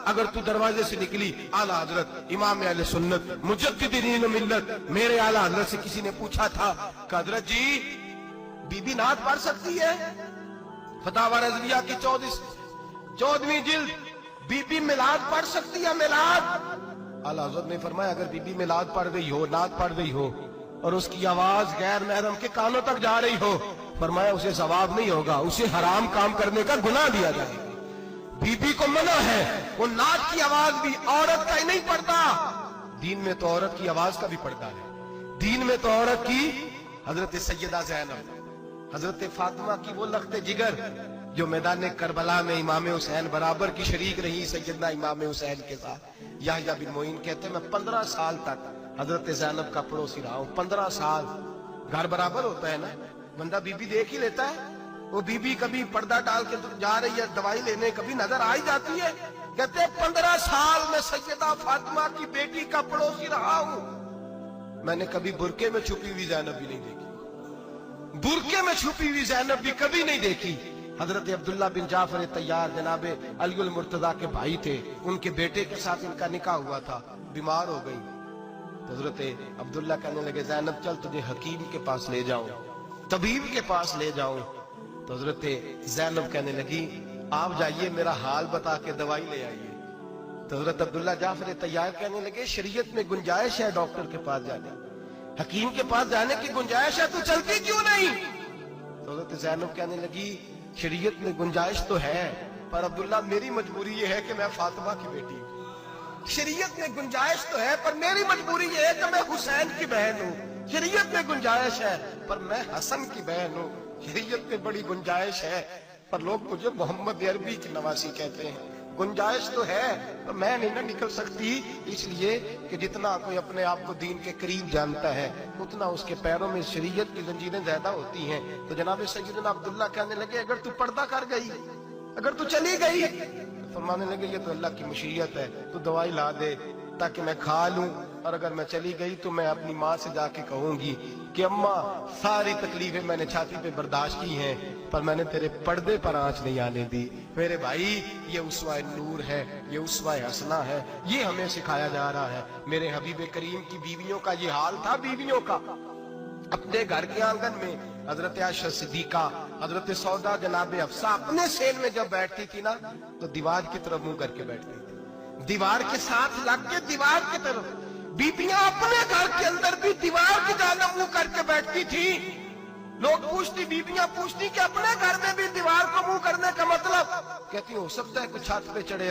اگر تو دروازے سے نکلی اعلیٰ حضرت امام اہل سنت مجدد دین و ملت میرے اعلیٰ حضرت سے کسی نے پوچھا تھا کہ حضرت جی بی بی نعت پڑھ سکتی ہے؟ فتاوی رضویہ کی 14ویں جلد، بی بی میلاد پڑھ سکتی ہے؟ میلاد اعلیٰ حضرت نے فرمایا اگر بی بی میلاد پڑھ رہی ہو، نعت پڑھ رہی ہو اور اس کی آواز غیر محرم کے کانوں تک جا رہی ہو، فرمایا اسے ثواب نہیں ہوگا، اسے حرام کام کرنے کا گناہ دیا جائے گا۔ بی بی کو منع ہے، وہ نعت کی آواز بھی عورت کا ہی نہیں پڑتا، دین میں تو عورت کی آواز کا بھی پڑتا ہے۔ دین میں تو عورت کی حضرت سیدہ زینب، حضرت فاطمہ کی وہ لخت جگر جو میدان کربلا میں امام حسین برابر کی شریک رہی سیدنا امام حسین کے ساتھ۔ یحییٰ بن معین کہتے ہیں میں 15 سال تک حضرت زینب کا پڑوسی رہا ہوں۔ 15 سال، گھر برابر ہوتا ہے نا، بندہ بی بی دیکھ ہی لیتا ہے۔ وہ بی بی کبھی پردہ ڈال کے جا رہی ہے دوائی لینے، کبھی نظر آ ہی جاتی ہے۔ کہتے ہیں 15 سال میں سیدہ فاطمہ کی بیٹی کا پڑوسی رہا ہوں، میں نے کبھی برقعے میں چھپی ہوئی زینب بھی نہیں دیکھی، برقعے میں چھپی ہوئی زینب بھی کبھی نہیں دیکھی۔ حضرت عبداللہ بن جعفر طیار جناب علی المرتضیٰ کے بھائی تھے، ان کے بیٹے کے ساتھ ان کا نکاح ہوا تھا، بیمار ہو گئی تو حضرت عبداللہ کہنے لگے زینب چل تجھے حکیم کے پاس لے جاؤں، طبیب کے پاس لے جاؤں۔ تو حضرت زینب کہنے لگی آپ جائیے میرا حال بتا کے دوائی لے آئیے۔ تو حضرت عبداللہ جعفر طیار کہنے لگے شریعت میں گنجائش ہے ڈاکٹر کے پاس جانے، حکیم کے پاس جانے کی گنجائش ہے، تو چلتی کیوں نہیں؟ تو حضرت زینب کہنے لگی شریعت میں گنجائش تو ہے پر عبداللہ میری مجبوری یہ ہے کہ میں فاطمہ کی بیٹی ہوں۔ شریعت میں گنجائش تو ہے پر میری مجبوری یہ ہے کہ میں حسین کی بہن ہوں۔ شریعت میں گنجائش ہے پر میں حسن کی بہن ہوں۔ شریعت میں بڑی گنجائش ہے پر لوگ مجھے محمد عربی کی نواسی کہتے ہیں۔ گنجائش تو ہے پر میں نہیں نہ نکل سکتی، اس لیے کہ جتنا کوئی اپنے آپ کو دین کے قریب جانتا ہے اتنا اس کے پیروں میں شریعت کی زنجیریں زیادہ ہوتی ہیں۔ تو جناب سیدنا عبداللہ کہنے لگے اگر تو پردہ کر گئی، اگر تو چلی گئی، فرمانے لگے یہ تو اللہ کی مشیت ہے، تو دوائی لا دے تاکہ میں کھا لوں، اور اگر میں چلی گئی تو میں اپنی ماں سے جا کے کہوں گی کہ اماں ساری تکلیفیں میں نے چھاتی پہ برداشت کی ہیں پر میں نے تیرے پردے پر آنچ نہیں آنے دی۔ میرے بھائی یہ اسوہ نور ہے، یہ اسوہ حسنہ ہے، یہ ہمیں سکھایا جا رہا ہے۔ میرے حبیب کریم کی بیویوں کا یہ حال تھا، بیویوں کا اپنے گھر کے آنگن میں حضرت عائشہ صدیقہ، حضرت سودا جناب حفصہ اپنے سین میں جب بیٹھتی تھی نا تو دیوار کی طرف منہ کر کے بیٹھتی تھی، دیوار کے ساتھ لگ کے دیوار کی طرف۔ بیبیاں اپنے گھر کے اندر بھی دیوار کی جانب منہ کر کے بیٹھتی تھی۔ لوگ پوچھتی، بیبیاں پوچھتی کہ اپنے گھر میں بھی دیوار کو منہ کرنے کا مطلب؟ کہتی ہو سکتا ہے کہ چھت پہ چڑھے